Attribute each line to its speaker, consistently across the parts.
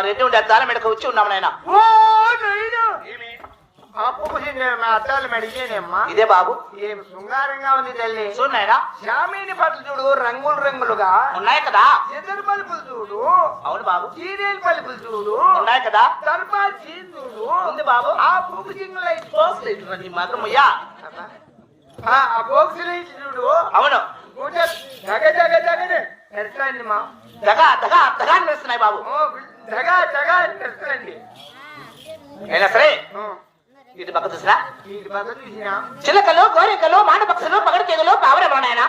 Speaker 1: రెడ్డి ఉండే అద్దాల మెడకు వచ్చి ఉన్నాము నాయన.
Speaker 2: అద్దాల మెడికేనమ్మా.
Speaker 1: ఇదే బాబు.
Speaker 2: ఏం శృంగారంగా ఉంది తల్లి.
Speaker 1: చూడు నాయన.
Speaker 2: శామీని బట్టలు చూడు రంగులు రంగులుగా
Speaker 1: ఉన్నాయి కదా.
Speaker 2: ఎదురు పలుపులు చూడు.
Speaker 1: అవును బాబు.
Speaker 2: సీరియల్ పలుపులు చూడు.
Speaker 1: ఉన్నాయి కదా.
Speaker 2: దర్బార్ చీన్ చూడు.
Speaker 1: ఉంది బాబు.
Speaker 2: ఆ పూపు జింగ్ లైట్
Speaker 1: నీ మగమయ్యా.
Speaker 2: ఆ బాక్స్ లైట్ చూడు.
Speaker 1: అవును.
Speaker 2: జగ జగ జగనే ఎట్లండి మా
Speaker 1: దగా దగా దగా అనిపిస్తున్నాయి బాబు.
Speaker 2: జగా జగా ఎట్లండి.
Speaker 1: అయినా సరే ఇటు పక్క చూసినా చిలకలు గోరికలు మానపక్షులు పగడి తీగలు పావురములు నాయన.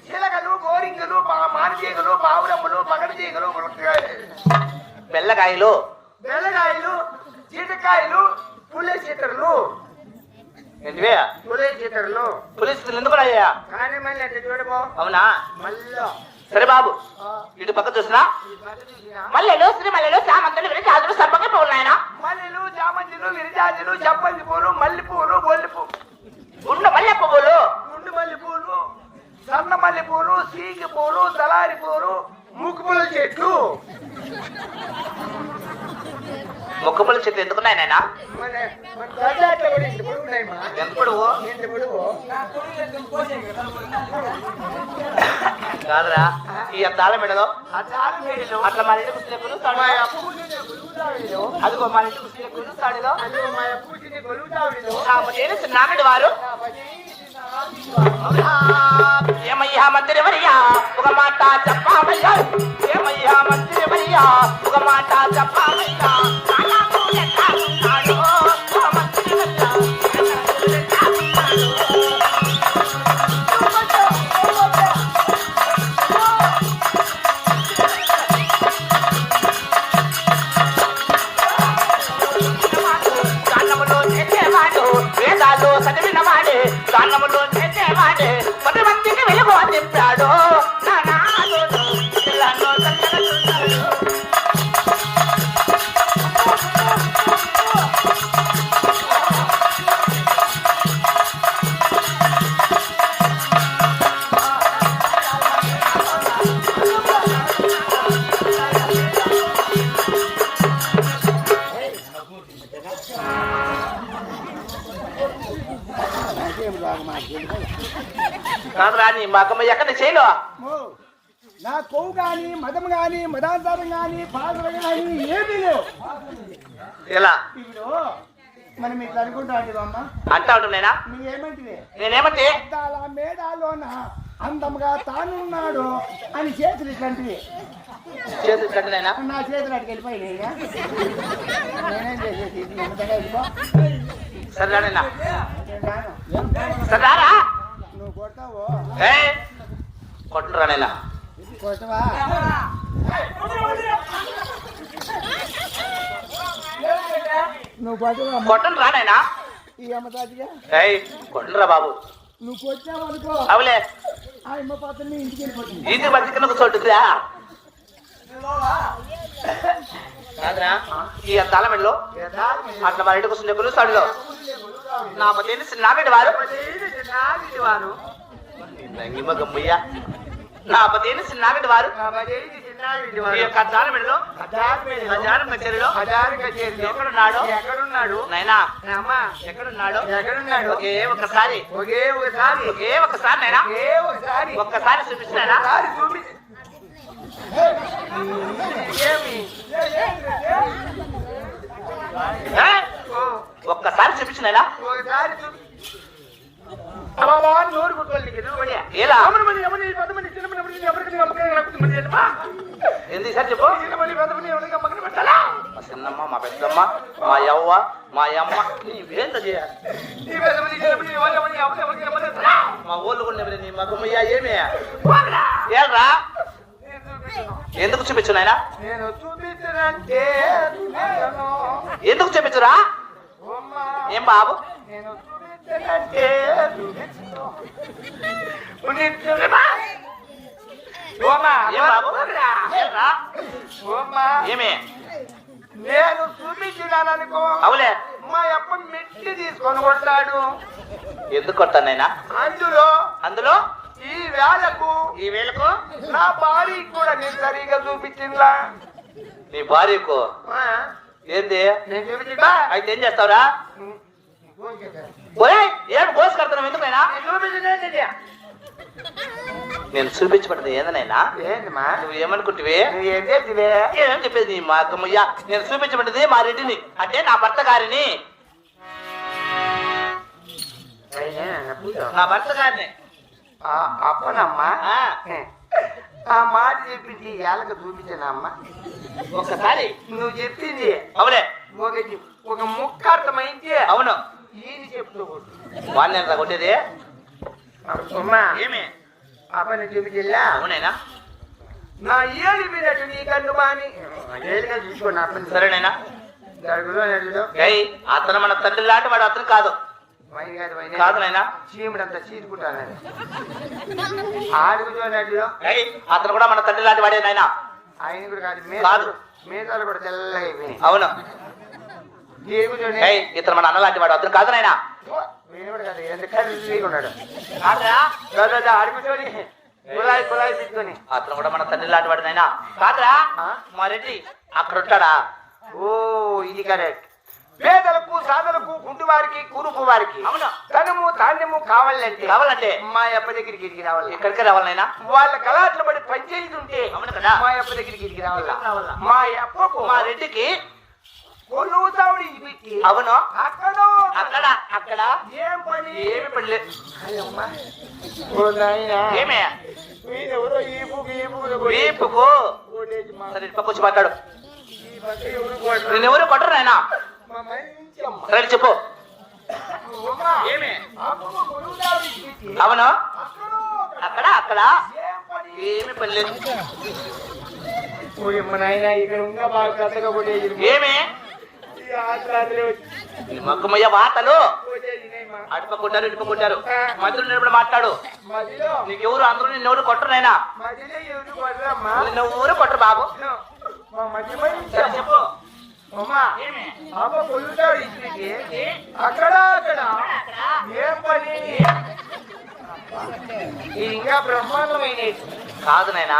Speaker 2: చిలకలు గోరింకలు మానతీగలు పావురములు పగడి తీగలు
Speaker 1: బెల్లకాయలు
Speaker 2: బెల్లకాయలు చీటకాయలు పుల్లె చీటర్లు.
Speaker 1: ఏంటివే
Speaker 2: పుల్లె చీటర్లు.
Speaker 1: పులి చీటలు ఎందుకు అయ్యా?
Speaker 2: కానీ మళ్ళీ అట్లా చూడబో.
Speaker 1: అవునా?
Speaker 2: మళ్ళా
Speaker 1: సరే బాబు ఇటు పక్క చూసినా మల్లెలు శ్రీమల్లెలు చామంతులు విరిజాజులు సర్పంగా పూలు నాయన.
Speaker 2: మల్లెలు చామంతులు విరిజాజులు చెప్పంది పూలు మల్లె పూలు బొల్లి పూలు
Speaker 1: గుండు మల్లె పువ్వులు
Speaker 2: గుండు మల్లె పూలు సన్న మల్లె పూలు సీగి పూలు తలారి పూలు ముక్కుపుల చెట్లు.
Speaker 1: మొక్కపుల చెట్లు ఎందుకున్నాయి నాయన? ఎప్పుడు కాదురా ఈ అద్దాల మెడలో అట్లా మన ఇంటి పుస్తకులు అదిగో మన ఇంటి పుస్తకులు తాడిలో నాగడి వారు ఏమయ్యా మంత్రి వరియా ఒక మాట చెప్పామయ్యా. ఏమయ్యా మంత్రి వరియా ఒక మాట చెప్పామయ్యా. వేదాలు చదివిన వాడే దానములో చేసేవాడే 10 మందికి వెలుగు అందించాడు. కాదురా నీ మగమ్మ ఎక్కడ చేయలో
Speaker 2: నా కొవ్వు గాని మదం గాని మదాంతరం గాని పాత్ర గాని ఏమీ లేవు.
Speaker 1: ఎలా
Speaker 2: ఇప్పుడు మనం ఇట్లా అనుకుంటా అమ్మ
Speaker 1: అంటా ఉంటున్నా.
Speaker 2: నువ్వేమంటివే?
Speaker 1: నేనేమంటే
Speaker 2: అద్దాల మేడాలోన అందంగా తానున్నాడు అని చేతులు ఇట్లాంటివి.
Speaker 1: చేతులు ఇట్లాంటినైనా
Speaker 2: నా చేతులు అటుకు వెళ్ళిపోయినాయి. నేనేం చేసేది?
Speaker 1: సరేనా సరేరా
Speaker 2: నువ్వు కొడతావు
Speaker 1: కొట్టరా నైనా
Speaker 2: కొట్టవా? నువ్వు కొట్టవా?
Speaker 1: కొట్టను రా నైనా.
Speaker 2: ఈ అమ్మ తాతిగా
Speaker 1: కొట్టరా బాబు.
Speaker 2: నువ్వు కొట్టావనుకో
Speaker 1: అవులే
Speaker 2: ఆ అమ్మ పాత్రని ఇంటికి వెళ్ళిపోతుంది.
Speaker 1: ఇంటికి బతికిన చోటుకురా కాదురా ఈ అద్దాల మెడలో అట్లా మన ఇంటికి వస్తుంది కొలుస్తాడులో నా తెలిసి నాగడి వారు గమ్మయ్యా నా తెలిసి నాగడి వారు ఈ యొక్క అద్దాల మెడలో ఎక్కడున్నాడు నైనా ఎక్కడున్నాడు ఒకే ఒకసారి నైనా ఒక్కసారి చూపించినారా? ఒక్కసారి చూపించినారా? ఎందుకు సార్ చెప్పు. చిన్నమ్మ మా పెద్దమ్మ మా యవ్వ మా అమ్మ నీవేంత చేయాలి మా ఊళ్ళు కూడా నీ మగమయ్యా ఏమే ఏరా ఎందుకు చూపించు నాయనా? ఎందుకు చూపించురా? ఏం బాబు ఏమే
Speaker 2: నేను చూపించినాననుకో
Speaker 1: అవులే
Speaker 2: మా అప్ప మెట్టి తీసుకొని కొట్టాడు.
Speaker 1: ఎందుకు కొట్టాను నాయనా? అందులో ఈ వేళకు
Speaker 2: నా భార్య కూడా నేను సరిగా చూపించిందా?
Speaker 1: నీ భార్యకు
Speaker 2: ఆ,
Speaker 1: ఏంది
Speaker 2: నేను చూపించా
Speaker 1: అయితే ఏం చేస్తావురా ఒరే ఏం కోసి కడతాను ఎందుకైనా నేను చూపించబడ్డది ఏందనైనా
Speaker 2: ఏంటమ్మా
Speaker 1: నువ్వు ఏమనుకుంటువి
Speaker 2: నువ్వు ఏం చేతివే
Speaker 1: ఏం చెప్పేది నీ మా అక్కమ్మయ్య నేను చూపించబడ్డది మా రెడ్డిని అంటే నా భర్త గారిని నా భర్త గారిని
Speaker 2: అప్పనమ్మా
Speaker 1: ఆ,
Speaker 2: ఆ మాట చెప్పింది ఏళ్ళకి చూపించానమ్మా
Speaker 1: ఒక్కసారి
Speaker 2: నువ్వు చెప్పింది
Speaker 1: అవునే
Speaker 2: ఒకటి ఒక ముక్క అర్థమైంది
Speaker 1: అవును
Speaker 2: ఈయన చెప్తూ
Speaker 1: వాడిని ఎంత కొట్టేది
Speaker 2: అమ్మా
Speaker 1: ఏమి
Speaker 2: అప్పని చూపించా
Speaker 1: అవునైనా
Speaker 2: నా ఏడు వినట్టు నీ కన్ను బాని ఏడుగా చూసుకోండి అప్పని
Speaker 1: సరేనైనా
Speaker 2: జరుగులో నడులో
Speaker 1: ఏయ్ అతను మన తండ్రి లాంటి వాడు అతను కాదు
Speaker 2: వైన్ కాదు వైన్
Speaker 1: కాదు నాయనా
Speaker 2: చీముడంతా చీరుకుంటాను ఆడుగులో నడులో
Speaker 1: ఏయ్ అతను కూడా మన తండ్రి లాంటి వాడే నాయనా
Speaker 2: ఆయన కూడా కాదు
Speaker 1: కాదు.
Speaker 2: మేధాలు కూడా తెల్లగా అయిపోయినాయి
Speaker 1: అవును
Speaker 2: దేవుడు
Speaker 1: ఏయ్ ఇతను మన అన్న లాంటి వాడు అతను కాదు నాయనా
Speaker 2: నేను కూడా కాదు ఎందుకంటే ఉన్నాడు అడుగుతోని కులాయి పెట్టుకొని
Speaker 1: అతను కూడా మన తండ్రి లాంటి వాడు నాయనా కాదురా
Speaker 2: ఆ?
Speaker 1: మా రెడ్డి అక్కడ ఉంటాడా
Speaker 2: ఓ ఇది కరెక్ట్ పేదలకు సాధలకు కుంటు వారికి కురుపు వారికి
Speaker 1: అవును
Speaker 2: ధనము ధాన్యము కావాలంటే
Speaker 1: కావాలంటే
Speaker 2: మా అప్ప దగ్గరికి ఇడికి రావాలి
Speaker 1: ఇక్కడికే రావాలనైనా
Speaker 2: వాళ్ళ కళాట్లు పడి పంచాయతీ ఉంటే
Speaker 1: అవును కదా
Speaker 2: మా అప్ప దగ్గరికి ఇడికి రావాలా మా అప్పకు
Speaker 1: మా రెడ్డికి
Speaker 2: కొలువుతావుడు ఇది పెట్టి
Speaker 1: అవును
Speaker 2: అక్కడ
Speaker 1: అక్కడ అక్కడ
Speaker 2: ఏం పని
Speaker 1: ఏమి పడలే
Speaker 2: అయ్యమ్మా. ఓ నాయనా.
Speaker 1: ఏమే
Speaker 2: వీడెవరో ఈపుకు
Speaker 1: వీపుకు
Speaker 2: కొట్టేసి మా-
Speaker 1: సరే ఇటు పక్క వచ్చి మాట్లాడు
Speaker 2: ఈ పక్క ఎవరు కొట్టరు?
Speaker 1: నిన్నెవరు కొట్టరు నాయనా
Speaker 2: మా మంచి అమ్మ.
Speaker 1: సరే చెప్పు
Speaker 2: అమ్మా.
Speaker 1: ఏమే
Speaker 2: అప్పకు కొలువుతావుడు ఇది పెట్టి
Speaker 1: అవును
Speaker 2: అక్కడ
Speaker 1: అక్కడ అక్కడ
Speaker 2: ఏం పని
Speaker 1: ఏమి పడలేదు
Speaker 2: ఓయమ్మ నాయనా ఇక్కడ ఉన్న బాగా కథగా కొట్టేసి
Speaker 1: ఏమి
Speaker 2: ఈ ఆత్రాత్రి వచ్చి
Speaker 1: మగ్గమయ్య వాతలు
Speaker 2: కొట్టేసినాయమ్మా.
Speaker 1: అటుపక్క కొట్టారు ఇటుపక్క కొట్టారు మధ్యలో నిలబడి మాట్లాడు
Speaker 2: మధ్యలో
Speaker 1: నీకెవరు అందరూ నిన్నెవరు కొట్టరు నాయనా
Speaker 2: మధ్యలో ఎవరు కొట్టరమ్మా
Speaker 1: నిన్నెవరు కొట్టరు బాబు
Speaker 2: మా మధ్య మంచి
Speaker 1: సరే
Speaker 2: అమ్మ.
Speaker 1: చెప్పు
Speaker 2: అమ్మా
Speaker 1: ఏమి
Speaker 2: అమ్మ కొలువుతాడు ఇచ్చిపెట్టి అక్కడ అక్కడ ఏం పని ఇది ఇంకా బ్రహ్మాండమైన
Speaker 1: కాదు నాయనా